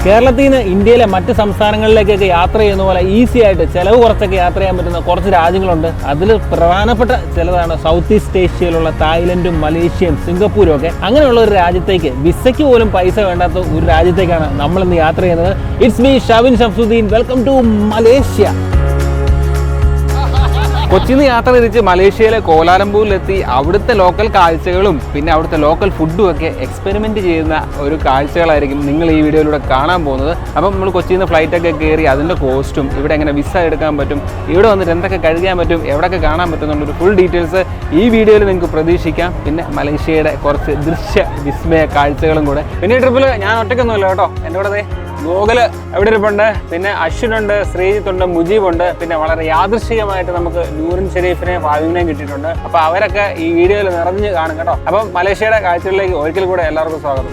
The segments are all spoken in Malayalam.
കേരളത്തിൽ നിന്ന് ഇന്ത്യയിലെ മറ്റ് സംസ്ഥാനങ്ങളിലേക്കൊക്കെ യാത്ര ചെയ്യുന്ന പോലെ ഈസി ആയിട്ട് ചിലവ് കുറച്ചൊക്കെ യാത്ര ചെയ്യാൻ പറ്റുന്ന കുറച്ച് രാജ്യങ്ങളുണ്ട്. അതിൽ പ്രധാനപ്പെട്ട ചിലതാണ് സൗത്ത് ഈസ്റ്റ് ഏഷ്യയിലുള്ള തായ്ലൻഡും മലേഷ്യയും സിംഗപ്പൂരും ഒക്കെ. അങ്ങനെയുള്ള ഒരു രാജ്യത്തേക്ക് വിസയ്ക്ക് പോലും പൈസ വേണ്ടാത്ത ഒരു രാജ്യത്തേക്കാണ് നമ്മളിന്ന് യാത്ര ചെയ്യുന്നത്. It's me Shavin Shamsudheen. Welcome to Malaysia. കൊച്ചിയിൽ നിന്ന് യാത്ര തിരിച്ച് മലേഷ്യയിലെ കോലാലംപൂരിലെത്തി അവിടുത്തെ ലോക്കൽ കാഴ്ചകളും പിന്നെ അവിടുത്തെ ലോക്കൽ ഫുഡും ഒക്കെ എക്സ്പെരിമെൻറ്റ് ചെയ്യുന്ന ഒരു കാഴ്ചകളായിരിക്കും നിങ്ങൾ ഈ വീഡിയോയിലൂടെ കാണാൻ പോകുന്നത്. അപ്പം നമ്മൾ കൊച്ചിയിൽ നിന്ന് ഫ്ലൈറ്റൊക്കെ കയറി അതിൻ്റെ കോസ്റ്റും ഇവിടെ എങ്ങനെ വിസ എടുക്കാൻ പറ്റും, ഇവിടെ വന്നിട്ട് എന്തൊക്കെ കഴിക്കാൻ പറ്റും, എവിടെയൊക്കെ കാണാൻ പറ്റും എന്നുള്ളൊരു ഫുൾ ഡീറ്റെയിൽസ് ഈ വീഡിയോയിൽ നിങ്ങൾക്ക് പ്രതീക്ഷിക്കാം. പിന്നെ മലേഷ്യയുടെ കുറച്ച് ദൃശ്യ വിസ്മയ കാഴ്ചകളും കൂടെ. പിന്നെ ഈ ട്രിപ്പിൽ ഞാൻ ഒറ്റയ്ക്കൊന്നുമില്ല കേട്ടോ. എൻ്റെ കൂടെ ഗോകുൽ എവിടെ ഇരിപ്പുണ്ട്, പിന്നെ അശ്വിനുണ്ട്, ശ്രീജിത്തുണ്ട്, മുജീബുണ്ട്, പിന്നെ വളരെ യാദൃശ്ചികമായിട്ട് നമുക്ക് നൂറിൻ ഷെരീഫിനെ ഫാവിനെയും കിട്ടിയിട്ടുണ്ട്. അപ്പോൾ അവരൊക്കെ ഈ വീഡിയോയിൽ നിറഞ്ഞ് കാണും കേട്ടോ. അപ്പം മലേഷ്യയുടെ കാഴ്ചകളിലേക്ക് ഒരിക്കൽ കൂടെ എല്ലാവർക്കും സ്വാഗതം.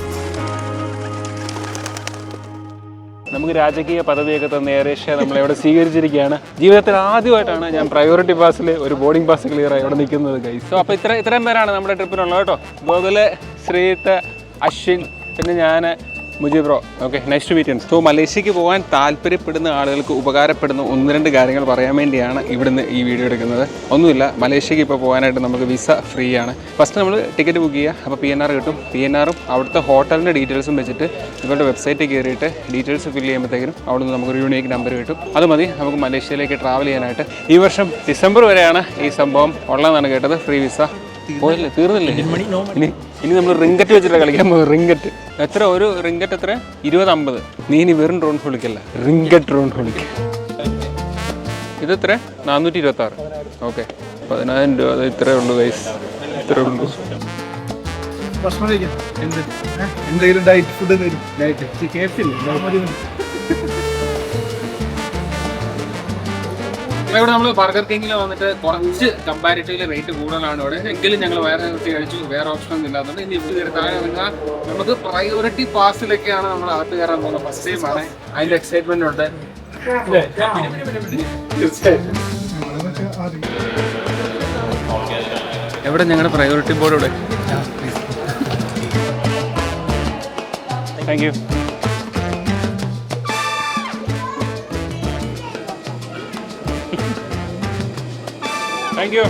നമുക്ക് രാജകീയ പദവിയൊക്കെ തന്ന എയർ ഏഷ്യ നമ്മളെവിടെ സ്വീകരിച്ചിരിക്കുകയാണ്. ജീവിതത്തിൽ ആദ്യമായിട്ടാണ് ഞാൻ പ്രയോറിറ്റി പാസിൽ ഒരു ബോർഡിംഗ് പാസ് ക്ലിയർ ആയി ഇവിടെ നിൽക്കുന്നത് ഗൈസ്. സോ അപ്പോൾ ഇത്രയും പേരാണ് നമ്മുടെ ട്രിപ്പിനുള്ളത് കേട്ടോ. ഗോകുൽ, ശ്രീജിത്ത്, അശ്വിൻ, പിന്നെ ഞാൻ, Mujeeb bro. Okay, nice to meet you. So മലേഷ്യക്ക് പോകാൻ താല്പര്യപ്പെടുന്ന ആളുകൾക്ക് ഉപകാരപ്പെടുന്ന ഒന്ന് രണ്ട് കാര്യങ്ങൾ പറയാൻ വേണ്ടിയാണ് ഇവിടുന്ന് ഈ വീഡിയോ എടുക്കുന്നത്. ഒന്നുമില്ല, മലേഷ്യക്ക് ഇപ്പോൾ പോകാനായിട്ട് നമുക്ക് വിസ ഫ്രീ ആണ്. ഫസ്റ്റ് നമ്മൾ ടിക്കറ്റ് ബുക്ക് ചെയ്യുക, അപ്പോൾ PNR കിട്ടും. PNRും അവിടുത്തെ ഹോട്ടലിൻ്റെ ഡീറ്റെയിൽസും വെച്ചിട്ട് നിങ്ങളുടെ വെബ്സൈറ്റിൽ കയറിയിട്ട് ഡീറ്റെയിൽസ് ഫില്ല് ചെയ്യുമ്പോഴത്തേക്കും അവിടെ നിന്ന് നമുക്കൊരു യൂണിക് നമ്പർ കിട്ടും. അത് മതി നമുക്ക് മലേഷ്യയിലേക്ക് ട്രാവൽ ചെയ്യാനായിട്ട്. ഈ വർഷം ഡിസംബർ വരെയാണ് ഈ സംഭവം ഉള്ളതെന്നാണ് കേട്ടത്. ഫ്രീ വിസ പോയില്ലേ, തീർന്നില്ലേ? ഇനി നമ്മൾ റിങ്കറ്റ് വെച്ചിട്ട് കളിക്കാൻ പോകും. റിങ്കറ്റ് എത്ര? ഒരു റിങ്കറ്റ് എത്ര? 20-50. നീ ഇനി വെറും ഡ്രോൺ വിളിക്കല്ല, റിങ്കറ്റ് ഡ്രോൺ വിളിക്കുക. ഇതെത്ര? 426. ഓക്കെ, 10,000 രൂപ. അത് ഇത്രേ ഉള്ളൂ ഗൈസ്, ഇത്രേ ഉള്ളൂ. എന്തെങ്കിലും ഡയറ്റ് ഫുഡ് ഇവിടെ നമ്മൾ ബർഗർ കിങ്ങിൽ വന്നിട്ട് കുറച്ച് കമ്പാരിറ്റീവ്ലി റേറ്റ് കൂടുതലാണ് ഇവിടെ. എങ്കിലും ഞങ്ങൾ വേറെ നിർത്തി കഴിച്ചു, വേറെ ഓപ്ഷൻ ഒന്നും ഇല്ലാത്തതുകൊണ്ട് ഇനി ഇവിടെ കയറി താഴെ ഇറങ്ങുക. നമുക്ക് പ്രയോറിറ്റി പാസിലൊക്കെയാണ് നമ്മൾ അകത്ത് കയറാൻ പോകുന്നത്. ഫസ്റ്റ് ടൈം ആണ്, അതിൻ്റെ എക്സൈറ്റ്മെന്റ് ഉണ്ട്. എവിടെ ഞങ്ങളുടെ പ്രയോറിറ്റി ബോർഡ് ഇവിടെ? Thank you. Thank you.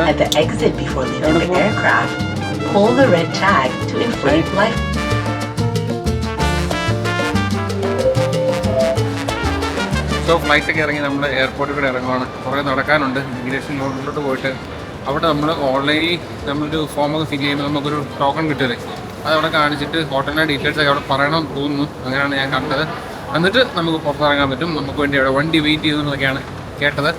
At the exit before leaving the aircraft, pull the red tag to inflate life. So ഫ്ലൈറ്റൊക്കെ ഇറങ്ങി നമ്മൾ എയർപോർട്ടിൽ കൂടെ ഇറങ്ങുവാണ്. കുറേ നടക്കാനുണ്ട്. ഇമിഗ്രേഷൻ ലോഡിലോട്ട് പോയിട്ട് അവിടെ നമ്മൾ ഓൺലൈനിൽ നമ്മളൊരു ഫോമൊക്കെ ഫില്ല് ചെയ്യുമ്പോൾ നമുക്കൊരു ടോക്കൺ കിട്ടുമല്ലേ, അതവിടെ കാണിച്ചിട്ട് ഹോട്ടലിൻ്റെ ഡീറ്റെയിൽസ് ഒക്കെ അവിടെ പറയണമെന്ന് തോന്നുന്നു. അങ്ങനെയാണ് ഞാൻ കണ്ടത്. എന്നിട്ട് നമുക്ക് പുറത്തിറങ്ങാൻ പറ്റും. നമുക്ക് വേണ്ടി അവിടെ വണ്ടി വെയിറ്റ് ചെയ്യുന്നതൊക്കെയാണ് കേട്ടത്.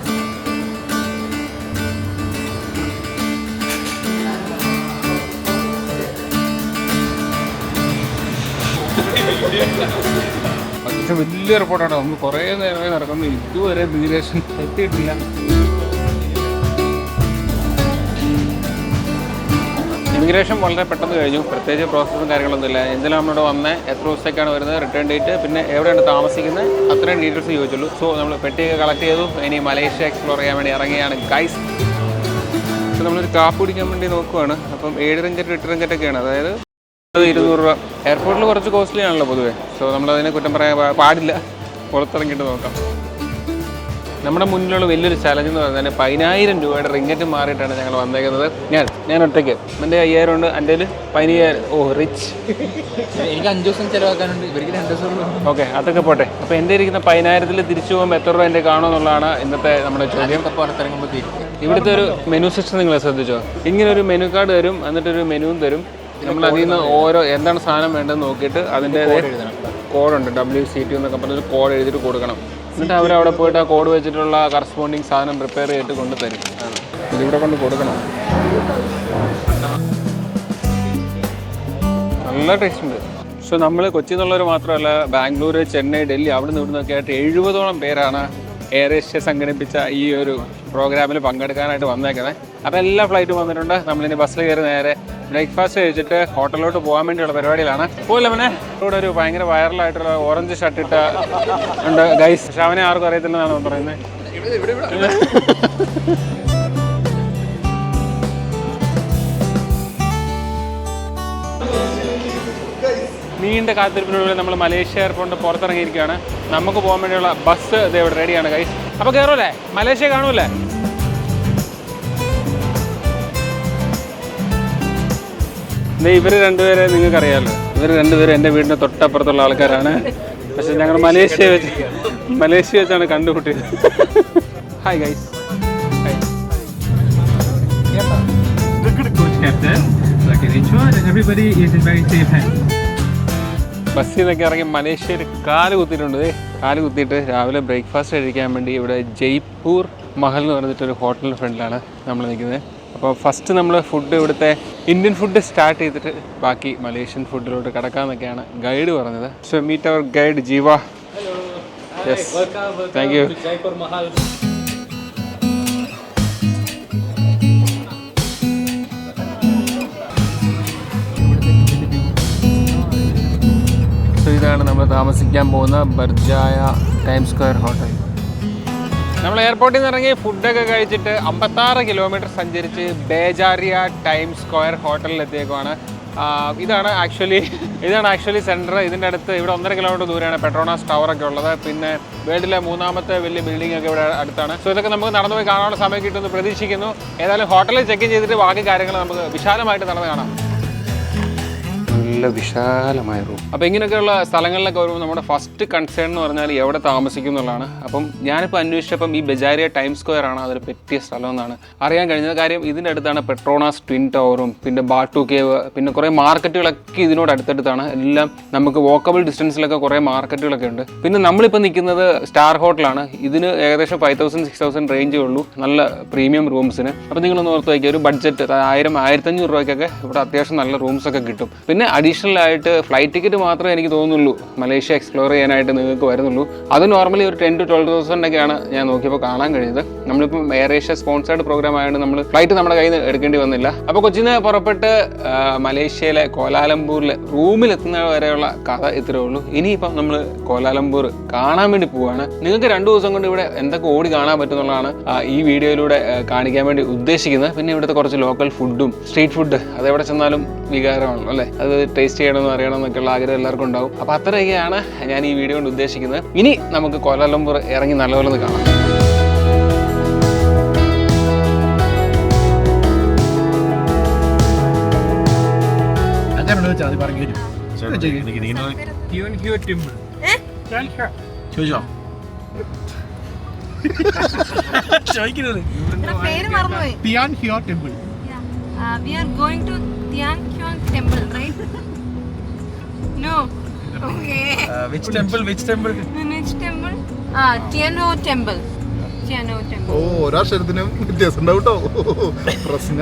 പക്ഷെ വലിയ എയർപോർട്ടാണ്. നമുക്ക് കുറേ നേരമായി നടക്കുന്നു, ഇതുവരെ ഇമിഗ്രേഷൻ എത്തിയിട്ടില്ല. ഇമിഗ്രേഷൻ വളരെ പെട്ടെന്ന് കഴിഞ്ഞു. പ്രത്യേകിച്ച് പ്രോസസ്സും കാര്യങ്ങളൊന്നുമില്ല. എന്തെങ്കിലും നമ്മളോട് വന്ന് എത്ര ദിവസത്തേക്കാണ് വരുന്നത്, റിട്ടേൺ ഡേറ്റ്, പിന്നെ എവിടെയാണ് താമസിക്കുന്നത്, അത്രയും ഡീറ്റെയിൽസ് ചോദിച്ചുള്ളൂ. സോ നമ്മൾ പെട്ടിയൊക്കെ കളക്ട് ചെയ്തു. ഇനി മലേഷ്യ എക്സ്പ്ലോർ ചെയ്യാൻ വേണ്ടി ഇറങ്ങിയാണ് ഗൈസ്. അപ്പോൾ നമ്മളൊരു കാപ്പ് കുടിക്കാൻ വേണ്ടി നോക്കുവാണ്. അപ്പം 7 റിങ്കറ്റ് 8 റിങ്കറ്റൊക്കെയാണ്, അതായത് 200 രൂപ. എയർപോർട്ടിൽ കുറച്ച് കോസ്റ്റ്ലി ആണല്ലോ പൊതുവേ. സോ നമ്മളതിനെ കുറ്റം പറയാൻ പാടില്ല. പുറത്തിറങ്ങിയിട്ട് നോക്കാം. നമ്മുടെ മുന്നിലുള്ള വലിയൊരു ചലഞ്ച് എന്ന് പറഞ്ഞാൽ 10,000 രൂപയുടെ റിങ്കറ്റ് മാറിയിട്ടാണ് ഞങ്ങൾ വന്നേക്കുന്നത്. ഞാൻ ഒറ്റയ്ക്ക്. എൻ്റെ 5,000 ഉണ്ട്, എൻ്റെ 15,000. ഓ റിച്ച്. എനിക്ക് 5 ദിവസം ചിലവാക്കാനുണ്ട്, ഇവർക്ക് 2 ദിവസം. ഓക്കെ, അതൊക്കെ പോട്ടെ. അപ്പോൾ എൻ്റെ ഇരിക്കുന്ന 10,000-ൽ തിരിച്ചു പോകുമ്പോൾ എത്ര രൂപ എൻ്റെ കാണുമെന്നുള്ളതാണ് ഇന്നത്തെ നമ്മുടെ ചോദ്യം. പുറത്തിറങ്ങുമ്പോൾ ഇവിടുത്തെ ഒരു മെനു സിസ്റ്റം നിങ്ങൾ ശ്രദ്ധിച്ചോ? ഇങ്ങനെ ഒരു മെനു കാർഡ് തരും, എന്നിട്ടൊരു മെനുവും തരും. നമ്മൾ അതിൽ നിന്ന് ഓരോ എന്താണ് സാധനം വേണ്ടതെന്ന് നോക്കിയിട്ട് അതിൻ്റെ കോഡുണ്ട്, WCT എന്നൊക്കെ പറഞ്ഞൊരു കോഡ് എഴുതിയിട്ട് കൊടുക്കണം. എന്നിട്ട് അവരവിടെ പോയിട്ട് ആ കോഡ് വെച്ചിട്ടുള്ള കറസ്പോണ്ടിങ് സാധനം പ്രിപ്പയർ ചെയ്തിട്ട് കൊണ്ട് തരും. ഇതിവിടെ കൊണ്ട് കൊടുക്കണം. നല്ല ടേസ്റ്റ് ഉണ്ട്. സോ നമ്മൾ കൊച്ചിയിൽ നിന്നുള്ളവർ മാത്രമല്ല, ബാംഗ്ലൂർ, ചെന്നൈ, ഡൽഹി അവിടെ നിന്ന് ഇവിടുന്നൊക്കെ ആയിട്ട് 70ഓളം പേരാണ് എയർ ഏഷ്യ സംഘടിപ്പിച്ച ഈ ഒരു പ്രോഗ്രാമിൽ പങ്കെടുക്കാനായിട്ട് വന്നേക്കുന്നത്. അപ്പോൾ എല്ലാ ഫ്ലൈറ്റും വന്നിട്ടുണ്ട്. നമ്മളിനി ബസ്സിൽ കയറി നേരെ ബ്രേക്ക്ഫാസ്റ്റ് കഴിച്ചിട്ട് ഹോട്ടലിലോട്ട് പോകാൻ വേണ്ടിയുള്ള പരിപാടിയിലാണ്. പോയില്ല പിന്നെ ഇവിടെ ഒരു ഭയങ്കര വൈറലായിട്ടുള്ള ഓറഞ്ച് ഷർട്ട് ഇട്ട ഉണ്ട് ഗൈസ്. പക്ഷെ അവനെ ആർക്കും അറിയത്തില്ലെന്നാണ് പറയുന്നത്. നീണ്ട കാത്തിരിപ്പിനുള്ളിൽ നമ്മൾ മലേഷ്യ എയർപോർട്ടിൽ പുറത്തിറങ്ങിയിരിക്കുകയാണ്. നമുക്ക് പോകാൻ വേണ്ടിയുള്ള ബസ് ഇത് ഇവിടെ റെഡിയാണ് ഗൈസ്. അപ്പോൾ കയറുമല്ലേ? മലേഷ്യ കാണൂല്ലേ? ഇവർ രണ്ടുപേരെ നിങ്ങൾക്കറിയാമല്ലോ. ഇവർ രണ്ടുപേരും എൻ്റെ വീടിൻ്റെ തൊട്ടപ്പുറത്തുള്ള ആൾക്കാരാണ്. പക്ഷെ ഞങ്ങൾ മലേഷ്യ വെച്ചാണ് കണ്ടുമുട്ടിയത്. Hi guys. ബസ്സിൽ നിന്നൊക്കെ ഇറങ്ങി മലേഷ്യയിൽ കാല് കുത്തിയിട്ടുണ്ട്. കാല് കുത്തിയിട്ട് രാവിലെ ബ്രേക്ക്ഫാസ്റ്റ് കഴിക്കാൻ വേണ്ടി ഇവിടെ ജയ്പൂർ മഹൽ എന്ന് പറഞ്ഞിട്ടൊരു ഹോട്ടലിൻ്റെ ഫ്രണ്ടിലാണ് നമ്മൾ നിൽക്കുന്നത്. അപ്പോൾ ഫസ്റ്റ് നമ്മൾ ഫുഡ് ഇവിടുത്തെ ഇന്ത്യൻ ഫുഡ് സ്റ്റാർട്ട് ചെയ്തിട്ട് ബാക്കി മലേഷ്യൻ ഫുഡിലോട്ട് കിടക്കാമെന്നൊക്കെയാണ് ഗൈഡ് പറഞ്ഞത്. സോ മീറ്റ് അവർ ഗൈഡ് ജീവ. Yes, thank you. സോ ഇതാണ് നമ്മൾ താമസിക്കാൻ പോകുന്ന ബർജായ ടൈം സ്ക്വയർ ഹോട്ടൽ. നമ്മൾ എയർപോർട്ടിൽ നിന്ന് ഇറങ്ങി ഫുഡൊക്കെ കഴിച്ചിട്ട് 56 കിലോമീറ്റർ സഞ്ചരിച്ച് ബേജാരിയ ടൈം സ്ക്വയർ ഹോട്ടലിൽ എത്തിയേക്കുവാണ്. ഇതാണ് ആക്ച്വലി സെൻറ്റർ. ഇതിൻ്റെ അടുത്ത് ഇവിടെ 1.5 കിലോമീറ്റർ ദൂരെയാണ് പെട്രോണാസ് ടവറൊക്കെ ഉള്ളത്. പിന്നെ വേൾഡിലെ 3ാമത്തെ വലിയ ബിൽഡിംഗ് ഒക്കെ ഇവിടെ അടുത്താണ്. സോ ഇതൊക്കെ നമുക്ക് നടന്നു പോയി കാണാനുള്ള സമയം കിട്ടുമെന്ന് പ്രതീക്ഷിക്കുന്നു. ഏതായാലും ഹോട്ടലിൽ ചെക്ക് ഇൻ ചെയ്തിട്ട് ബാക്കി കാര്യങ്ങൾ നമുക്ക് വിശാലമായിട്ട് നടന്ന് കാണാം. നല്ല വിശാലമായ റൂം. അപ്പോൾ ഇങ്ങനെയൊക്കെയുള്ള സ്ഥലങ്ങളിലൊക്കെ വരുമ്പോൾ നമ്മുടെ ഫസ്റ്റ് കൺസേൺ എന്ന് പറഞ്ഞാൽ എവിടെ താമസിക്കും എന്നുള്ളതാണ്. അപ്പം ഞാനിപ്പോൾ അന്വേഷിച്ചപ്പം ഈ ബജാരിയ ടൈം സ്ക്വയർ ആണ് അതൊരു പറ്റിയ സ്ഥലം എന്നാണ് അറിയാൻ കഴിഞ്ഞത്. കാര്യം ഇതിൻ്റെ അടുത്താണ് പെട്രോണാസ് ട്വിൻ ടവറും പിന്നെ ബാട്ടു കേവ്, പിന്നെ കുറേ മാർക്കറ്റുകളൊക്കെ ഇതിനോട് അടുത്തടുത്താണ്. എല്ലാം നമുക്ക് വോക്കബിൾ ഡിസ്റ്റൻസിലൊക്കെ കുറേ മാർക്കറ്റുകളൊക്കെ ഉണ്ട്. പിന്നെ നമ്മളിപ്പോൾ നിൽക്കുന്നത് സ്റ്റാർ ഹോട്ടലാണ്. ഇതിന് ഏകദേശം 5,000-6,000 റേഞ്ചേ ഉള്ളൂ, നല്ല പ്രീമിയം റൂംസിന്. അപ്പോൾ നിങ്ങളൊന്ന് ഓർത്ത് വയ്ക്കുക, ഒരു ബഡ്ജറ്റ് 1000-1500 രൂപയ്ക്കൊക്കെ ഇവിടെ അത്യാവശ്യം നല്ല റൂംസൊക്കെ കിട്ടും. പിന്നെ അഡീഷണൽ ആയിട്ട് ഫ്ലൈറ്റ് ടിക്കറ്റ് മാത്രമേ എനിക്ക് തോന്നുന്നുള്ളൂ മലേഷ്യ എക്സ്പ്ലോർ ചെയ്യാനായിട്ട് നിങ്ങൾക്ക് വരുന്നുള്ളൂ. അത് നോർമലി ഒരു 10,000-12,000 ഒക്കെയാണ് ഞാൻ നോക്കിയപ്പോൾ കാണാൻ കഴിയുന്നത്. നമ്മളിപ്പം എയർ ഏഷ്യ സ്പോൺസേർഡ് പ്രോഗ്രാം ആയതുകൊണ്ട് നമ്മൾ ഫ്ലൈറ്റ് നമ്മുടെ കയ്യിൽ നിന്ന് എടുക്കേണ്ടി വന്നില്ല. അപ്പോൾ കൊച്ചിയിൽ നിന്ന് പുറപ്പെട്ട് മലേഷ്യയിലെ കോലാലംപൂരിലെ റൂമിലെത്തുന്ന വരെയുള്ള കഥ ഇത്രയേ ഉള്ളൂ. ഇനിയിപ്പം നമ്മൾ കോലാലംപൂർ കാണാൻ വേണ്ടി പോവുകയാണ്. നിങ്ങൾക്ക് 2 ദിവസം കൊണ്ട് ഇവിടെ എന്തൊക്കെ ഓടി കാണാൻ പറ്റുന്നുള്ളതാണ് ഈ വീഡിയോയിലൂടെ കാണിക്കാൻ വേണ്ടി ഉദ്ദേശിക്കുന്നത്. പിന്നെ ഇവിടുത്തെ കുറച്ച് ലോക്കൽ ഫുഡും സ്ട്രീറ്റ് ഫുഡ് അതെവിടെ ചെന്നാലും വികാരമാണല്ലോ അല്ലേ, അത് ടേസ്റ്റ് ചെയ്യണമെന്ന് അറിയണം എന്നൊക്കെയുള്ള ആഗ്രഹം എല്ലാവർക്കും ഉണ്ടാവും. അപ്പോൾ അത്രയൊക്കെയാണ് ഞാൻ ഈ വീഡിയോ കൊണ്ട് ഉദ്ദേശിക്കുന്നത്. ഇനി നമുക്ക് കോലാലംപൂർ ഇറങ്ങി നല്ലപോലെ ഒന്ന് കാണാം. We are going to Tian Kiong Temple, right? No. Okay. Which temple? Which temple? Tian Ho Temple. Tian Ho Temple. ഓ ഒരാക്ഷരത്തിനും വ്യത്യാസം ഉണ്ടാവും കേട്ടോ. പ്രശ്ന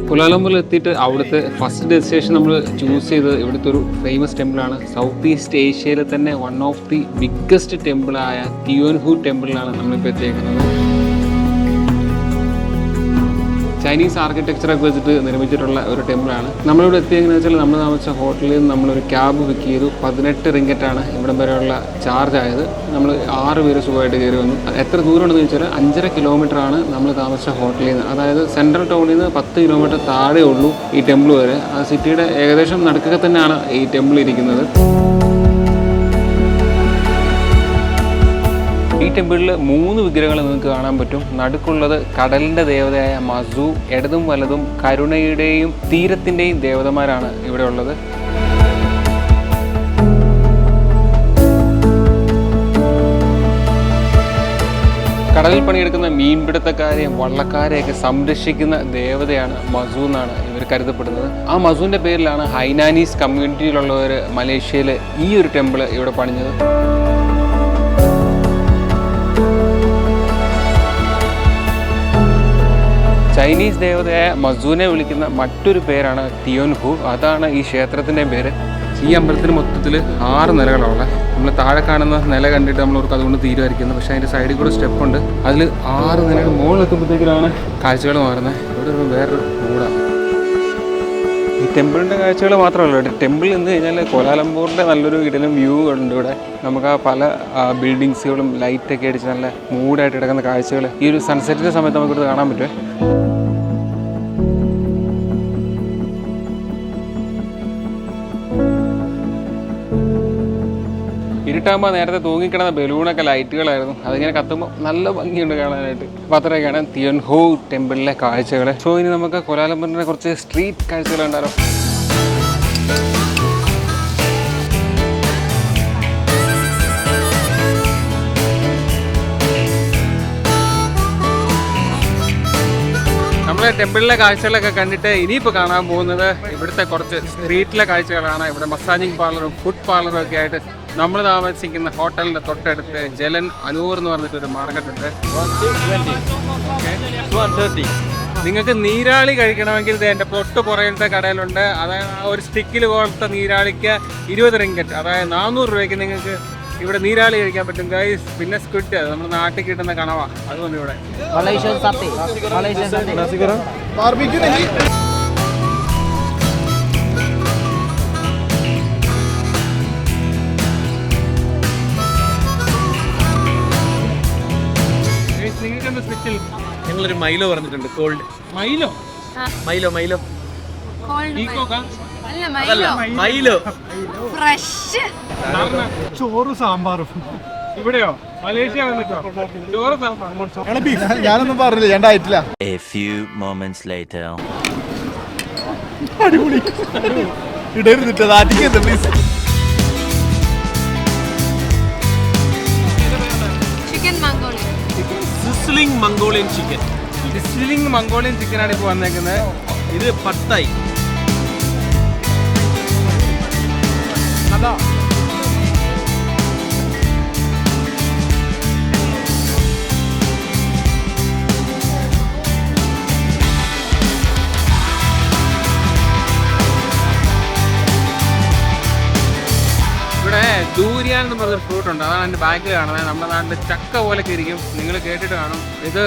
കോലാലംപൂരിൽ എത്തിയിട്ട് അവിടുത്തെ ഫസ്റ്റ് ഡെസ്റ്റിനേഷൻ നമ്മൾ ചൂസ് ചെയ്തത് ഇവിടുത്തെ ഒരു ഫേമസ് ടെമ്പിളാണ്. സൗത്ത് ഈസ്റ്റ് ഏഷ്യയിലെ തന്നെ വൺ ഓഫ് ദി ബിഗ്ഗസ്റ്റ് ടെമ്പിളായ തിയോൻ ഹു ടെമ്പിളിലാണ് നമ്മളിപ്പോൾ എത്തിയേക്കുന്നത്. ചൈനീസ് ആർക്കിടെക്ചറൊക്കെ വെച്ചിട്ട് നിർമ്മിച്ചിട്ടുള്ള ഒരു ടെമ്പിളാണ്. നമ്മളിവിടെ എത്തിയെന്ന് വെച്ചാൽ നമ്മൾ താമസിച്ച ഹോട്ടലിൽ നിന്ന് നമ്മളൊരു ക്യാബ് ബുക്ക് ചെയ്തു. 18 റിംഗറ്റാണ് ഇവിടം വരെയുള്ള ചാർജ് ആയത്. നമ്മൾ 6 പേര് സുഖമായിട്ട് കയറി വന്നു. എത്ര ദൂരമുണ്ടെന്ന് വെച്ചാൽ 5.5 കിലോമീറ്ററാണ് നമ്മൾ താമസിച്ച ഹോട്ടലിൽ നിന്ന്. അതായത് സെൻട്രൽ ടൗണിൽ നിന്ന് 10 കിലോമീറ്റർ താഴെ ഉള്ളൂ ഈ ടെമ്പിൾ വരെ. ആ സിറ്റിയുടെ ഏകദേശം നടുക്കൊക്കെ തന്നെയാണ് ഈ ടെമ്പിൾ ഇരിക്കുന്നത്. ഈ ടെമ്പിളിൽ 3 വിഗ്രഹങ്ങൾ നിങ്ങൾക്ക് കാണാൻ പറ്റും. നടുക്കുള്ളത് കടലിൻ്റെ ദേവതയായ മസു, ഇടതും വലതും കരുണയുടെയും തീരത്തിൻ്റെയും ദേവതമാരാണ് ഇവിടെ ഉള്ളത്. കടലിൽ പണിയെടുക്കുന്ന മീൻപിടുത്തക്കാരെയും വള്ളക്കാരെയൊക്കെ സംരക്ഷിക്കുന്ന ദേവതയാണ് മസു എന്നാണ് ഇവർ കരുതപ്പെടുന്നത്. ആ മസുവിൻ്റെ പേരിലാണ് ഹൈനാനീസ് കമ്മ്യൂണിറ്റിയിലുള്ളവർ മലേഷ്യയിൽ ഈ ഒരു ടെമ്പിൾ ഇവിടെ പണിഞ്ഞത്. ചൈനീസ് ദേവതയായ മസൂനെ വിളിക്കുന്ന മറ്റൊരു പേരാണ് തിയോൻ ഹു. അതാണ് ഈ ക്ഷേത്രത്തിൻ്റെ പേര്. ഈ അമ്പലത്തിന് മൊത്തത്തിൽ 6 നിലകളാണ്. നമ്മൾ താഴെ കാണുന്ന നില കണ്ടിട്ട് നമ്മളവർക്ക് അതുകൊണ്ട് തീരുമാനിക്കുന്നത്. പക്ഷേ അതിൻ്റെ സൈഡിൽ കൂടെ സ്റ്റെപ്പുണ്ട്. അതിൽ 6 നിലകൾ മുകളിലെത്തുമ്പോഴത്തേക്കാണ് കാഴ്ചകൾ മാറുന്നത്. ഇവിടെ വേറൊരു മൂടാണ്. ഈ ടെമ്പിളിൻ്റെ കാഴ്ചകൾ മാത്രമല്ല, ഇവിടെ ടെമ്പിളിൽ നിന്ന് കഴിഞ്ഞാൽ കോലാലംപൂരിൻ്റെ നല്ലൊരു ഇടലും വ്യൂ ഉണ്ട്. ഇവിടെ നമുക്ക് ആ പല ബിൽഡിങ്സുകളും ലൈറ്റൊക്കെ അടിച്ച് നല്ല മൂഡായിട്ട് കിടക്കുന്ന കാഴ്ചകൾ ഈ ഒരു സൺസെറ്റിൻ്റെ സമയത്ത് നമുക്കിവിടെ കാണാൻ പറ്റും. ഇരുട്ടാകുമ്പോൾ നേരത്തെ തൂങ്ങിക്കിടന്ന ബലൂണൊക്കെ ലൈറ്റുകളായിരുന്നു. അതിങ്ങനെ കത്തുമ്പോൾ നല്ല ഭംഗിയുണ്ട് കാണാനായിട്ട്. അപ്പോൾ അത്രയൊക്കെയാണ് തിയൻ ഹോ ടെമ്പിളിലെ കാഴ്ചകൾ. സോ ഇനി നമുക്ക് കോലാലംപൂരിൻ്റെ കുറച്ച് സ്ട്രീറ്റ് കാഴ്ചകൾ കണ്ടാലോ. നമ്മളെ ടെമ്പിളിലെ കാഴ്ചകളൊക്കെ കണ്ടിട്ട് ഇനിയിപ്പോൾ കാണാൻ പോകുന്നത് ഇവിടുത്തെ കുറച്ച് സ്ട്രീറ്റിലെ കാഴ്ചകളാണ്. ഇവിടെ മസാജിങ് പാർലറും ഫുഡ് പാർലറും ഒക്കെ ആയിട്ട് നമ്മൾ താമസിക്കുന്ന ഹോട്ടലിൻ്റെ തൊട്ടടുത്ത് ജലൻ അനൂർ എന്ന് പറഞ്ഞിട്ടൊരു മാർക്കറ്റ് ഉണ്ട്. നിങ്ങൾക്ക് നീരാളി കഴിക്കണമെങ്കിൽ എൻ്റെ തൊട്ട് പുറയിലത്തെ കടയിലുണ്ട്. അതായത് ഒരു സ്റ്റിക്കിൽ പോലത്തെ നീരാളിക്ക് 20 റിങ്കറ്റ്, അതായത് 400 രൂപയ്ക്ക് നിങ്ങൾക്ക് ഇവിടെ നീരാളി കഴിക്കാൻ പറ്റും ഗൈസ്. പിന്നെ സ്ക്വിഡ്, നമ്മുടെ നാട്ടിൽ കിട്ടുന്ന കണവ, അതുകൊണ്ട് ഇവിടെ ബാർബിക്യൂ नहीं നിങ്ങൾക്ക് സ്പെഷ്യൽ. ഞങ്ങളൊരു മൈലോ പറഞ്ഞിട്ടുണ്ട്. കോൾഡ് മൈലോ മൈലോ മൈലോ അല്ല മൈലോ ഫ്രഷ് ചോറ് സാമ്പാറും. ഇവിടെയോ മലേഷ്യ വന്നിട്ടോ ചോറ് സാമ്പാർ. ഞാനൊന്നും പറഞ്ഞില്ല, ഞാൻ ഡയറ്റില്ല. A few moments later. അടിപൊളി. ഇടരുന്നിട്ട് നാട്ടിക്ക് please. Chicken Mongolian sizzling Mongolian chicken. Sizzling Mongolian ചിക്കനാണ് ഇപ്പോൾ വന്നേക്കുന്നത്. ഇത് പത്തായി. ഇവിടെ ദൂരിയാൻ എന്ന് പറഞ്ഞൊരു ഫ്രൂട്ട് ഉണ്ട്. അതാണ് എൻ്റെ ബാക്കിൽ കാണുന്നത്. നമ്മുടെ നാട്ടിൽ ചക്ക പോലൊക്കെ ഇരിക്കും, നിങ്ങൾ കേട്ടിട്ട് കാണും. ഇത്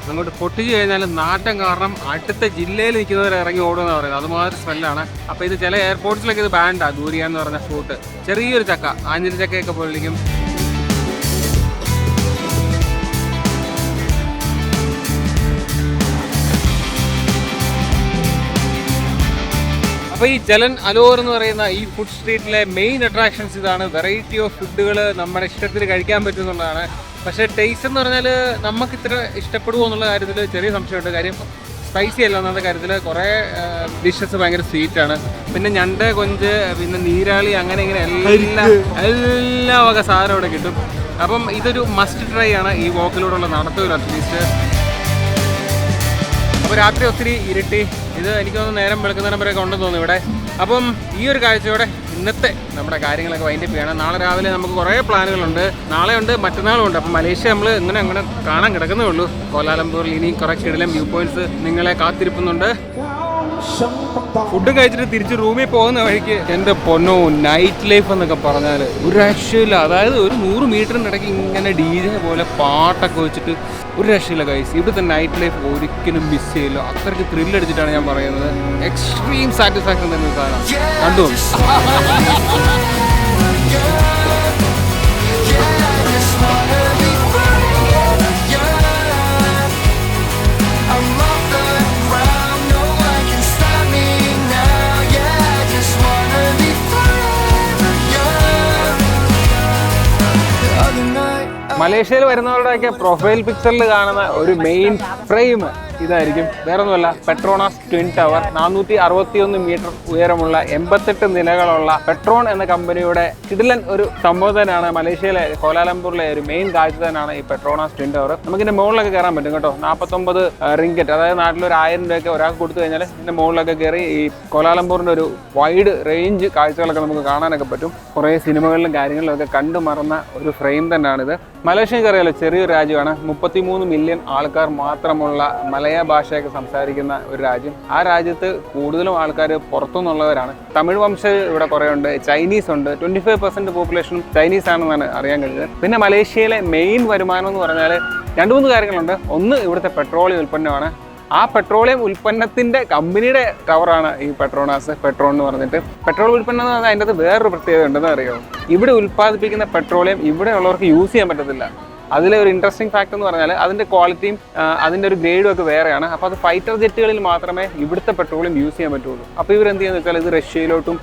അങ്ങോട്ട് പൊട്ടിച്ച് കഴിഞ്ഞാൽ നാട്ടം കാരണം അടുത്ത ജില്ലയിൽ നിൽക്കുന്നവർ ഇറങ്ങി ഓടുമെന്ന് പറയുന്നത്. അതുമാതിരി സ്മെല്ലാണ്. അപ്പോൾ ഇത് ചില എയർപോർട്ട്സിലൊക്കെ ഇത് ബാൻഡാണ്, ദൂരിയാൻ എന്ന് പറഞ്ഞ ഫ്രൂട്ട്. ചെറിയൊരു ചക്ക, ആഞ്ഞിലി ചക്കയൊക്കെ പോലിരിക്കും. അപ്പോൾ ഈ ജലൻ അലോർ എന്ന് പറയുന്ന ഈ ഫുഡ് സ്ട്രീറ്റിലെ മെയിൻ അട്രാക്ഷൻസ് ഇതാണ്. വെറൈറ്റി ഓഫ് ഫുഡുകൾ നമ്മുടെ ഇഷ്ടത്തിൽ കഴിക്കാൻ പറ്റുന്നുള്ളതാണ്. പക്ഷേ ടേസ്റ്റ് എന്ന് പറഞ്ഞാൽ നമുക്ക് ഇത്ര ഇഷ്ടപ്പെടുമോ എന്നുള്ള കാര്യത്തിൽ ചെറിയ സംശയമുണ്ട്. കാര്യം സ്പൈസി അല്ല എന്ന കാര്യത്തിൽ. കുറേ ഡിഷസ് ഭയങ്കര സ്വീറ്റാണ്. പിന്നെ ഞണ്ട്, കൊഞ്ച്, പിന്നെ നീരാളി, അങ്ങനെ ഇങ്ങനെ എല്ലാ വക സാധനം ഇവിടെ കിട്ടും. അപ്പം ഇതൊരു മസ്റ്റ് ട്രൈ ആണ് ഈ വാക്കിലൂടെയുള്ള നടത്തുക അറ്റ്ലീസ്റ്റ്. അപ്പോൾ രാത്രി ഒത്തിരി ഇരുട്ടി. ഇത് എനിക്ക് തോന്നുന്നു നേരം വെളുക്കുന്നതിന് വരെയൊക്കെ ഉണ്ടെന്ന് തോന്നുന്നു ഇവിടെ. അപ്പം ഈ ഒരു കാഴ്ചയോടെ ഇന്നത്തെ നമ്മുടെ കാര്യങ്ങളൊക്കെ വൈൻഡപ്പ് ചെയ്യണം. നാളെ രാവിലെ നമുക്ക് കുറേ പ്ലാനുകളുണ്ട്. നാളെ ഉണ്ട്, മറ്റന്നാളും ഉണ്ട്. അപ്പം മലേഷ്യ നമ്മൾ അങ്ങനെ കാണാൻ കിടക്കുന്നേ ഉള്ളൂ. കോലാലംപൂരിൽ ഇനി കുറേ കിടിലം വ്യൂ പോയിന്റ്സ് നിങ്ങളെ കാത്തിരിപ്പുന്നുണ്ട്. ഫുഡ് കഴിച്ചിട്ട് തിരിച്ച് റൂമിൽ പോകുന്ന വഴിക്ക് എൻ്റെ പൊന്നോ, നൈറ്റ് ലൈഫ് എന്നൊക്കെ പറഞ്ഞാൽ ഒരു രക്ഷയില്ല. അതായത് ഒരു 100 മീറ്ററിൻ്റെ ഇടയ്ക്ക് ഇങ്ങനെ DJ പോലെ പാട്ടൊക്കെ വെച്ചിട്ട് ഒരു രക്ഷയില്ല ഗൈസ്. ഇവിടുത്തെ നൈറ്റ് ലൈഫ് ഒരിക്കലും മിസ് ചെയ്യില്ല. അത്രയ്ക്ക് ത്രില്ലടിച്ചിട്ടാണ് ഞാൻ പറയുന്നത്. എക്സ്ട്രീം സാറ്റിസ്ഫാക്ഷൻ തന്നെ സാധനം കണ്ടു. മലേഷ്യയിൽ വരുന്നവരുടെയൊക്കെ പ്രൊഫൈൽ പിക്ചറിൽ കാണുന്ന ഒരു മെയിൻ ഫ്രെയിം ഇതായിരിക്കും. വേറെ ഒന്നുമല്ല, പെട്രോണാസ് ട്വിൻ ടവർ. 461 മീറ്റർ ഉയരമുള്ള 88 നിലകളുള്ള പെട്രോൺ എന്ന കമ്പനിയുടെ കിടിലൻ ഒരു സംഭവം തന്നെയാണ്. മലേഷ്യയിലെ കോലാലംപൂരിലെ ഒരു മെയിൻ കാഴ്ച തന്നെയാണ് ഈ പെട്രോണാസ് ട്വിൻ ടവർ. നമുക്കിതിന്റെ മുകളിലൊക്കെ കയറാൻ പറ്റും കേട്ടോ. 49 റിങ്കറ്റ്, അതായത് നാട്ടിലൊരു 1000 രൂപയൊക്കെ ഒരാൾക്ക് കൊടുത്തു കഴിഞ്ഞാൽ ഇതിന്റെ മുകളിലൊക്കെ കയറി ഈ കോലാലംപൂരിന്റെ ഒരു വൈഡ് റേഞ്ച് കാഴ്ചകളൊക്കെ നമുക്ക് കാണാനൊക്കെ പറ്റും. കുറേ സിനിമകളിലും കാര്യങ്ങളിലും ഒക്കെ കണ്ടു മറന്ന ഒരു ഫ്രെയിം തന്നെയാണിത്. മലേഷ്യക്ക് അറിയാലോ, ചെറിയൊരു രാജ്യമാണ്. 33 മില്യൺ ആൾക്കാർ മാത്രമുള്ള മലയ ഭാഷയൊക്കെ സംസാരിക്കുന്ന ഒരു രാജ്യം. ആ രാജ്യത്ത് കൂടുതലും ആൾക്കാർ പുറത്തുനിന്നുള്ളവരാണ്. തമിഴ് വംശജർ ഇവിടെ കുറേ ഉണ്ട്, ചൈനീസ് ഉണ്ട്. 25% പോപ്പുലേഷൻ ചൈനീസ് ആണെന്നാണ് അറിയാൻ കഴിഞ്ഞത്. പിന്നെ മലേഷ്യയിലെ മെയിൻ വരുമാനം എന്ന് പറഞ്ഞാൽ 2-3 കാര്യങ്ങളുണ്ട്. ഒന്ന്, ഇവിടുത്തെ പെട്രോളിയം ഉൽപ്പന്നമാണ്. ആ പെട്രോളിയം ഉൽപ്പന്നത്തിന്റെ കമ്പനിയുടെ ടവറാണ് ഈ പെട്രോണാസ് പെട്രോൾ എന്ന് പറഞ്ഞിട്ട്. പെട്രോൾ ഉൽപ്പന്നം എന്ന് പറഞ്ഞാൽ അതിൻ്റെ അകത്ത് വേറൊരു പ്രത്യേകത ഉണ്ടെന്ന് അറിയാമോ? ഇവിടെ ഉൽപ്പാദിപ്പിക്കുന്ന പെട്രോളിയം ഇവിടെ ഉള്ളവർക്ക് യൂസ് ചെയ്യാൻ പറ്റത്തില്ല. അതിലെ ഒരു ഇൻട്രസ്റ്റിംഗ് ഫാക്ട് എന്ന് പറഞ്ഞാൽ അതിൻ്റെ ക്വാളിറ്റിയും അതിൻ്റെ ഒരു ഗ്രേഡും ഒക്കെ വേറെയാണ്. അപ്പോൾ അത് ഫൈറ്റർ ജെറ്റുകളിൽ മാത്രമേ ഇവിടുത്തെ പെട്രോളിയം യൂസ് ചെയ്യാൻ പറ്റുള്ളൂ. അപ്പോൾ ഇവരെന്ത് ചെയ്യുന്നത് വെച്ചാൽ ഇത് റഷ്യയിലോട്ടും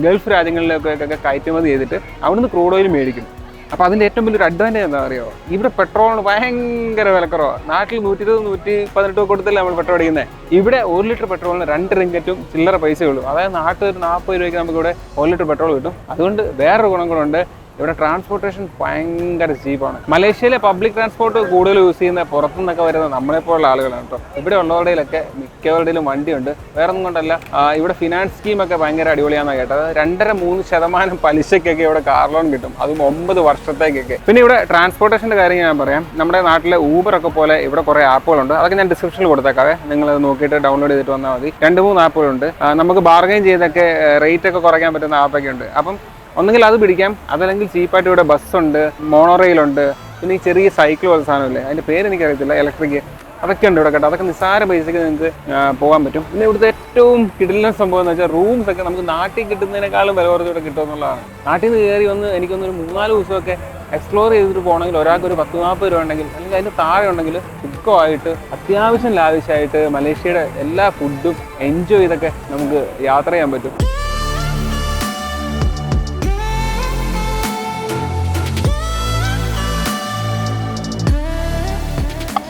ഗൾഫ് രാജ്യങ്ങളിലേക്കൊക്കെ കയറ്റുമതി ചെയ്തിട്ട് അവിടുന്ന് ക്രൂഡ് ഓയിൽ മേടിക്കും. അപ്പോൾ അതിൻ്റെ ഏറ്റവും വലിയൊരു അഡ്വാൻറ്റേജ് എന്താ പറയുക, ഇവിടെ പെട്രോളിന് ഭയങ്കര വിലക്കുറവാണ്. നാട്ടിൽ 120-118 കൊടുത്തല്ലേ നമ്മൾ പെട്രോൾ അടിക്കുന്നത്. ഇവിടെ 1 ലിറ്റർ പെട്രോളിന് 2 റിംഗറ്റും ചില്ലറ പൈസയുള്ളൂ. അതായത് നാട്ടിൽ ഒരു 40 രൂപയ്ക്ക് നമുക്ക് ഇവിടെ 1 ലിറ്റർ പെട്രോൾ കിട്ടും. അതുകൊണ്ട് വേറൊരു ഗുണം കൂടെ ഉണ്ട്, ഇവിടെ ട്രാൻസ്പോർട്ടേഷൻ ഭയങ്കര ചീപ്പാണ്. മലേഷ്യയിലെ പബ്ലിക് ട്രാൻസ്പോർട്ട് കൂടുതൽ യൂസ് ചെയ്യുന്ന പുറത്തുനിന്നൊക്കെ വരുന്ന നമ്മളെപ്പോലുള്ള ആളുകളാണ് കേട്ടോ. ഇവിടെ ഉള്ളവരുടെയിലൊക്കെ മിക്കവരുടെയിലും വണ്ടിയുണ്ട്. വേറെ ഒന്നും കൊണ്ടല്ല, ഇവിടെ ഫിനാൻസ് സ്കീമൊക്കെ ഭയങ്കര അടിപൊളിയാണെന്ന് കേട്ടത്. 2.5-3% പലിശയ്ക്കൊക്കെ ഇവിടെ കാർ ലോൺ കിട്ടും, അതും 9 വർഷത്തേക്കൊക്കെ. പിന്നെ ഇവിടെ ട്രാൻസ്പോർട്ടേഷൻ്റെ കാര്യം ഞാൻ പറയാം. നമ്മുടെ നാട്ടിലെ ഊബറൊക്കെ പോലെ ഇവിടെ കുറേ ആപ്പുകളുണ്ട്. അതൊക്കെ ഞാൻ ഡിസ്ക്രിപ്ഷനിൽ കൊടുത്തേക്കാവേ, നിങ്ങളത് നോക്കിയിട്ട് ഡൗൺലോഡ് ചെയ്തിട്ട് വന്നാൽ മതി. 2-3 ആപ്പുകളുണ്ട്. നമുക്ക് ബാർഗെയിൻ ചെയ്തൊക്കെ റേറ്റ് ഒക്കെ കുറയ്ക്കാൻ പറ്റുന്ന ആപ്പൊക്കെ ഉണ്ട്. അപ്പം ഒന്നുകിൽ അത് പിടിക്കാം, അതല്ലെങ്കിൽ ചീപ്പായിട്ട് ഇവിടെ ബസ്സുണ്ട്, മോണോറെയിലുണ്ട്, പിന്നെ ഈ ചെറിയ സൈക്കിൾ പോലെ സാധനമില്ലേ, അതിൻ്റെ പേര് എനിക്കറിയത്തില്ല, ഇലക്ട്രിക്, അതൊക്കെ ഉണ്ട് ഇവിടെ കേട്ടോ. അതൊക്കെ നിസ്സാര പൈസയ്ക്ക് നിങ്ങൾക്ക് പോകാൻ പറ്റും. പിന്നെ ഇവിടുത്തെ ഏറ്റവും കിടിലൻ സംഭവം എന്ന് വെച്ചാൽ റൂംസ് ഒക്കെ നമുക്ക് നാട്ടിൽ കിട്ടുന്നതിനേക്കാളും വില കുറച്ച് ഇവിടെ കിട്ടുമെന്നുള്ളതാണ്. നാട്ടിൽ നിന്ന് കയറി വന്ന് എനിക്കൊന്നൊരു 3-4 ദിവസമൊക്കെ എക്സ്പ്ലോർ ചെയ്തിട്ട് പോകണമെങ്കിൽ ഒരാൾക്ക് ഒരു 10-40 രൂപ ഉണ്ടെങ്കിൽ, അല്ലെങ്കിൽ അതിന് താഴെ ഉണ്ടെങ്കിൽ സുഖമായിട്ട് അത്യാവശ്യം ലാവിഷായിട്ട് മലേഷ്യയുടെ എല്ലാ ഫുഡും എൻജോയ് ചെയ്തൊക്കെ നമുക്ക് യാത്ര ചെയ്യാൻ പറ്റും.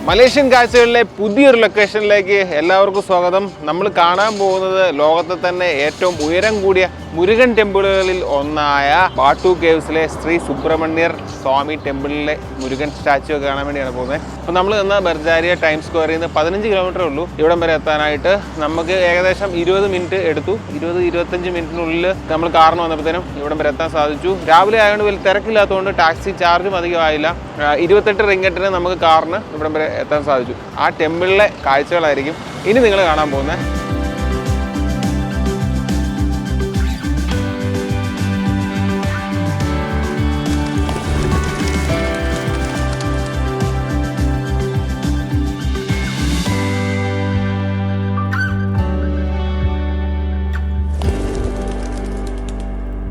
മലേഷ്യൻ കാഴ്ചകളിലെ പുതിയൊരു ലൊക്കേഷനിലേക്ക് എല്ലാവർക്കും സ്വാഗതം. നമ്മൾ കാണാൻ പോകുന്നത് ലോകത്തെ തന്നെ ഏറ്റവും ഉയരം കൂടിയ മുരുകൻ ടെമ്പിളുകളിൽ ഒന്നായ ബാട്ടു കേവ്സിലെ ശ്രീ സുബ്രഹ്മണ്യർ സ്വാമി ടെമ്പിളിലെ മുരുകൻ സ്റ്റാച്ചു ഒക്കെ കാണാൻ വേണ്ടിയാണ് പോകുന്നത്. അപ്പോൾ നമ്മൾ നിന്ന് ബർജാരിയ ടൈം സ്ക്വയറിൽ നിന്ന് 15 കിലോമീറ്റർ ഉള്ളൂ ഇവിടം വരെ എത്താനായിട്ട്. നമുക്ക് ഏകദേശം 20 മിനിറ്റ് എടുത്തു. 20-25 മിനിറ്റിനുള്ളിൽ നമ്മൾ കാറിന് വന്നപ്പോഴത്തേനും ഇവിടം വരെ എത്താൻ സാധിച്ചു. രാവിലെ ആയതുകൊണ്ട് വലിയ തിരക്കില്ലാത്തതുകൊണ്ട് ടാക്സി ചാർജും അധികമായില്ല. 28 റിംഗറ്റിന് നമുക്ക് കാറിന് ഇവിടം വരെ എത്താൻ സാധിച്ചു. ആ ടെമ്പിളിലെ കാഴ്ചകളായിരിക്കും ഇനി നിങ്ങൾ കാണാൻ പോകുന്നത്.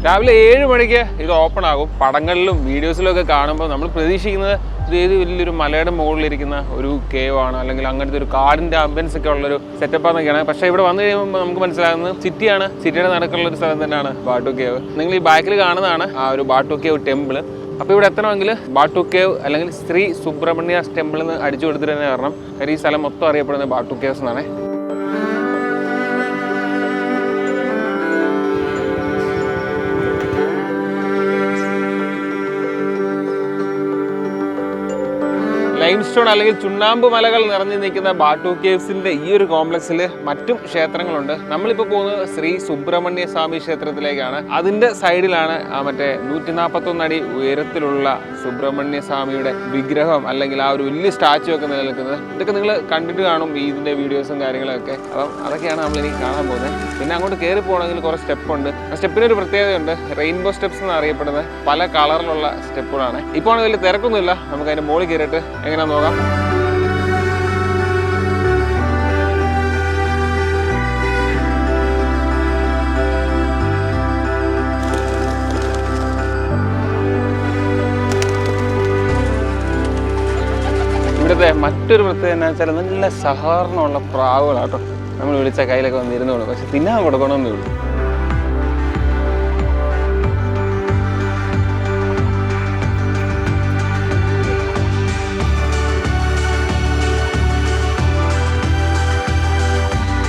രാവിലെ 7 മണിക്ക് ഇത് ഓപ്പൺ ആകും. പടങ്ങളിലും വീഡിയോസിലും ഒക്കെ കാണുമ്പോൾ നമ്മൾ പ്രതീക്ഷിക്കുന്നത് ഇത് ഏത് വലിയൊരു മലയുടെ മുകളിലിരിക്കുന്ന ഒരു കേവ് ആണ്, അല്ലെങ്കിൽ അങ്ങനത്തെ ഒരു കാടിൻ്റെ ആംബിയൻസ് ഒക്കെ ഉള്ളൊരു സെറ്റപ്പാന്നൊക്കെയാണ്. പക്ഷേ ഇവിടെ വന്നു കഴിയുമ്പോൾ നമുക്ക് മനസ്സിലാകുന്നത് സിറ്റിയാണ്. സിറ്റിയുടെ നടുക്കുള്ള ഒരു സ്ഥലം തന്നെയാണ് ബാട്ടു കേവ്. നിങ്ങൾ ഈ ബാക്കിൽ കാണുന്നതാണ് ആ ഒരു ബാട്ടു കേവ് ടെമ്പിൾ. അപ്പോൾ ഇവിടെ എത്തണമെങ്കിൽ ബാട്ടു കേവ് അല്ലെങ്കിൽ ശ്രീ സുബ്രഹ്മണ്യ ടെമ്പിൾ എന്ന് അടിച്ചു കൊടുത്തിട്ട് തന്നെ കാരണം ഈ സ്ഥലം മൊത്തം അറിയപ്പെടുന്നത് ബാട്ടു കേവ്സ് എന്നാണ്. ലൈംസ്റ്റോൺ അല്ലെങ്കിൽ ചുണ്ണാമ്പ് മലകൾ നിറഞ്ഞു നിൽക്കുന്ന ബാട്ടു കേവ്സിൻ്റെ ഈ ഒരു കോംപ്ലക്സിൽ മറ്റും ക്ഷേത്രങ്ങളുണ്ട്. നമ്മളിപ്പോൾ പോകുന്നത് ശ്രീ സുബ്രഹ്മണ്യ സ്വാമി ക്ഷേത്രത്തിലേക്കാണ്. അതിൻ്റെ സൈഡിലാണ് മറ്റേ 141 അടി ഉയരത്തിലുള്ള സുബ്രഹ്മണ്യ സ്വാമിയുടെ വിഗ്രഹം അല്ലെങ്കിൽ ആ ഒരു വലിയ സ്റ്റാച്ചു ഒക്കെ നിലനിൽക്കുന്നത്. ഇതൊക്കെ നിങ്ങൾ കണ്ടിട്ട് കാണും ഇതിൻ്റെ വീഡിയോസും കാര്യങ്ങളൊക്കെ. അപ്പം അതൊക്കെയാണ് നമ്മളിനി കാണാൻ പോകുന്നത്. പിന്നെ അങ്ങോട്ട് കയറി പോകണമെങ്കിൽ കുറേ സ്റ്റെപ്പുണ്ട്. ആ സ്റ്റെപ്പിനൊരു പ്രത്യേകതയുണ്ട്, റെയിൻബോ സ്റ്റെപ്സ് എന്ന് അറിയപ്പെടുന്നത്. പല കളറിലുള്ള സ്റ്റെപ്പുകളാണ്. ഇപ്പോൾ ആണ് വലിയ തിരക്കൊന്നുമില്ല, നമുക്ക് അതിൻ്റെ മുകളിൽ കയറിയിട്ട് എങ്ങനെയാണെന്ന് നോക്കാം. ഇവിടുത്തെ മറ്റൊരു പ്രത്യേകത എന്ന് വെച്ചാൽ നല്ല സഹകരണമുള്ള പ്രാവുകളാട്ടോ. നമ്മൾ വിളിച്ച കയ്യിലൊക്കെ വന്നിരുന്നോളൂ, പക്ഷെ തിന്നാൻ കൊടുക്കണമെന്നേ ഉള്ളൂ.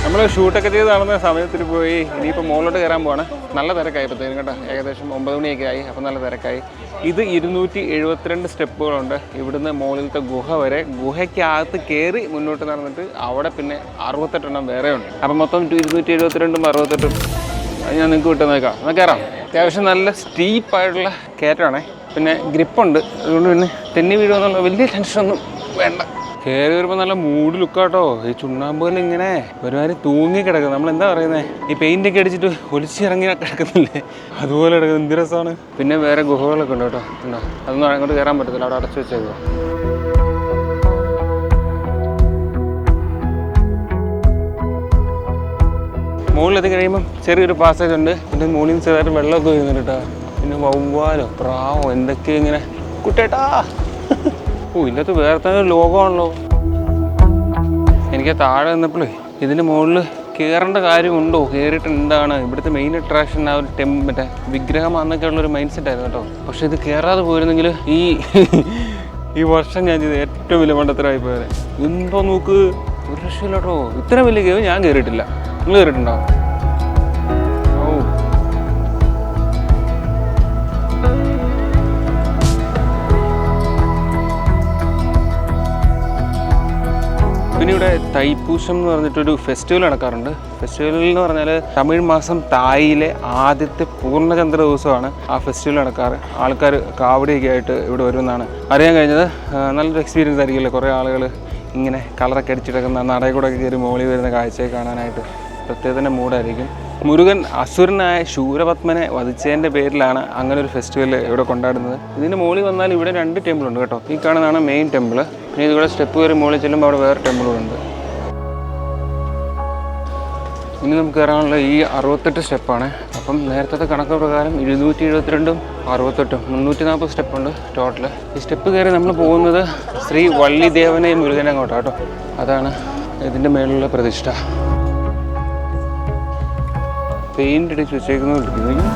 നമ്മൾ ഷൂട്ടൊക്കെ ചെയ്ത് നടന്ന സമയത്തിൽ പോയി ഇനിയിപ്പോൾ മുകളിലോട്ട് കയറാൻ പോവാണ്. നല്ല തിരക്കായി ഇപ്പോഴത്തേനും കേട്ടോ. ഏകദേശം 9 മണിയൊക്കെ ആയി. അപ്പം നല്ല തിരക്കായി. ഇത് 272 സ്റ്റെപ്പുകളുണ്ട് ഇവിടുന്ന് മുകളിലത്തെ ഗുഹ വരെ. ഗുഹയ്ക്കകത്ത് കയറി മുന്നോട്ട് നടന്നിട്ട് അവിടെ പിന്നെ 68 വേറെ ഉണ്ട്. അപ്പം മൊത്തം 272ഉം 68ഉം ഞാൻ നിങ്ങൾക്ക് വിട്ടുന്നേക്കാം. എന്നാൽ കയറാം. അത്യാവശ്യം നല്ല സ്റ്റീപ്പായിട്ടുള്ള കയറ്റമാണേ. പിന്നെ ഗ്രിപ്പുണ്ട്, അതുകൊണ്ട് പിന്നെ തെന്നി വീഴുമെന്നുള്ള വലിയ ടെൻഷനൊന്നും വേണ്ട. കയറി വരുമ്പോൾ നല്ല മൂഡ് ലുക്കാട്ടോ. ഈ ചുണ്ണാമ്പ് തന്നെ ഇങ്ങനെ ഒരുമാതിരി തൂങ്ങി കിടക്കും. നമ്മളെന്താ പറയുന്നത്, ഈ പെയിൻ്റൊക്കെ അടിച്ചിട്ട് ഒലിച്ചിറങ്ങി കിടക്കുന്നില്ലേ, അതുപോലെ കിടക്കുന്നത്. എന്ത് രസമാണ്. പിന്നെ വേറെ ഗുഹകളൊക്കെ ഉണ്ട് കേട്ടോ. ഉണ്ടോ, അതൊന്നും അങ്ങോട്ട് കയറാൻ പറ്റത്തില്ല, അവിടെ അടച്ചു വെച്ചേക്കുക. മുകളിലെത്തി കഴിയുമ്പം ചെറിയൊരു പാസേജ് ഉണ്ട്. പിന്നെ മുകളിൽ നിന്ന് ചെറുതായിട്ട് വെള്ളമൊക്കെ വരുന്നുണ്ട് കേട്ടോ. പിന്നെ വവ്വാലോ പ്രാവോ എന്തൊക്കെയോ ഇങ്ങനെ. കുട്ടേട്ടാ, ഓ ഇതിനകത്ത് വേറെ തന്നെ ഒരു ലോകമാണല്ലോ. എനിക്ക് താഴെ നിന്നപ്പോഴേ ഇതിൻ്റെ മുകളിൽ കയറേണ്ട കാര്യമുണ്ടോ, കയറിയിട്ട് എന്താണ് ഇവിടുത്തെ മെയിൻ അട്രാക്ഷൻ ആ ഒരു മറ്റേ വിഗ്രഹം എന്നൊക്കെ ഉള്ളൊരു മൈൻഡ് സെറ്റ് ആയിരുന്നു കേട്ടോ. പക്ഷെ ഇത് കയറാതെ പോയിരുന്നെങ്കിൽ ഈ വർഷം ഞാൻ ചെയ്ത് ഏറ്റവും വലിയ മണ്ടത്തരമായി പോയത്. എന്തോ നോക്ക്, ഒരു രക്ഷയില്ല കേട്ടോ. ഇത്ര വലിയ കേവ് ഞാൻ കയറിയിട്ടില്ല. നിങ്ങൾ കയറിയിട്ടുണ്ടോ? പിന്നെ ഇവിടെ തൈപ്പൂശം എന്ന് പറഞ്ഞിട്ടൊരു ഫെസ്റ്റിവൽ നടക്കാറുണ്ട്. ഫെസ്റ്റിവൽ എന്ന് പറഞ്ഞാൽ തമിഴ് മാസം തായിലെ ആദ്യത്തെ പൂർണ്ണചന്ദ്ര ദിവസമാണ് ആ ഫെസ്റ്റിവൽ നടക്കാറ്. ആൾക്കാർ കാവടിയൊക്കെ ആയിട്ട് ഇവിടെ വരുമെന്നാണ് അറിയാൻ കഴിഞ്ഞത്. നല്ലൊരു എക്സ്പീരിയൻസ് ആയിരിക്കില്ലേ, കുറേ ആളുകൾ ഇങ്ങനെ കളറൊക്കെ അടിച്ചിടക്കുന്ന നടയിൽ കൂടെ കയറി മോളി വരുന്ന കാഴ്ചയെ കാണാനായിട്ട് പ്രത്യേക തന്നെ മൂടായിരിക്കും. മുരുകൻ അസുരനായ ശൂരപത്മനെ വധിച്ചതിൻ്റെ പേരിലാണ് അങ്ങനെ ഒരു ഫെസ്റ്റിവൽ ഇവിടെ കൊണ്ടാടുന്നത്. ഇതിൻ്റെ മുകളിൽ വന്നാൽ ഇവിടെ 2 ടെമ്പിളുണ്ട് കേട്ടോ. ഈ കാണുന്നതാണ് മെയിൻ ടെമ്പിൾ. പിന്നെ ഇതിവിടെ സ്റ്റെപ്പ് കയറി മുകളിൽ ചെല്ലുമ്പോൾ അവിടെ വേറെ ടെമ്പിളുണ്ട്. ഇനി നമുക്ക് കയറാനുള്ള ഈ 68 സ്റ്റെപ്പാണ്. അപ്പം നേരത്തെ കണക്ക് പ്രകാരം 272 68 340 സ്റ്റെപ്പുണ്ട് ടോട്ടൽ. ഈ സ്റ്റെപ്പ് കയറി നമ്മൾ പോകുന്നത് ശ്രീ വള്ളിദേവനെ മുരുകനങ്ങോട്ടാണ് കേട്ടോ. അതാണ് ഇതിൻ്റെ മേലുള്ള പ്രതിഷ്ഠ. പെയിൻ്റ് അടിച്ച് വെച്ചേക്കുന്നോണ്ടിരിക്കുന്നു.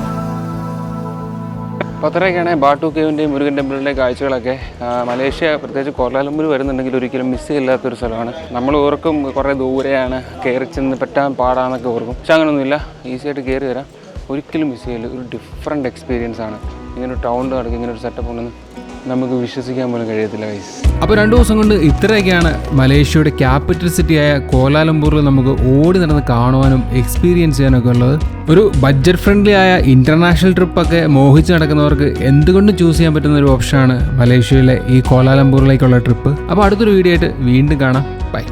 പത്തരയ്ക്കാണ് ബാട്ടു കേവിൻ്റെയും മുരുകൻ ടെമ്പിളിൻ്റെയും കാഴ്ചകളൊക്കെ. മലേഷ്യ പ്രത്യേകിച്ച് കോലാലംപൂർ വരുന്നുണ്ടെങ്കിൽ ഒരിക്കലും മിസ് ചെയ്യില്ലാത്തൊരു സ്ഥലമാണ്. നമ്മൾ ഓർക്കും കുറേ ദൂരെയാണ്, കയറി ചെന്ന് പറ്റാൻ പാടാന്നൊക്കെ ഓർക്കും. പക്ഷെ അങ്ങനെയൊന്നുമില്ല, ഈസി ആയിട്ട് കയറി വരാം. ഒരിക്കലും മിസ് ചെയ്യില്ല. ഒരു ഡിഫറെൻറ്റ് എക്സ്പീരിയൻസ് ആണ്. ഇങ്ങനെ ടൗൺ നടക്കും, ഇങ്ങനെ ഒരു സെറ്റപ്പ് ഉണ്ടെന്ന് നമുക്ക് വിശ്വസിക്കാൻ പോലും കഴിയത്തില്ല ഗൈസ്. അപ്പോൾ 2 ദിവസം കൊണ്ട് ഇത്രയൊക്കെയാണ് മലേഷ്യയുടെ ക്യാപിറ്റൽ സിറ്റിയായ കോലാലംപൂറിൽ നമുക്ക് ഓടി നടന്ന് കാണുവാനും എക്സ്പീരിയൻസ് ചെയ്യാനൊക്കെ ഉള്ളത്. ഒരു ബഡ്ജറ്റ് ഫ്രണ്ട്ലി ആയ ഇൻ്റർനാഷണൽ ട്രിപ്പൊക്കെ മോഹിച്ച് നടക്കുന്നവർക്ക് എന്തുകൊണ്ടും ചൂസ് ചെയ്യാൻ പറ്റുന്ന ഒരു ഓപ്ഷനാണ് മലേഷ്യയിലെ ഈ കോലാലംപൂറിലേക്കുള്ള ട്രിപ്പ്. അപ്പോൾ അടുത്തൊരു വീഡിയോ ആയിട്ട് വീണ്ടും കാണാം. ബൈ.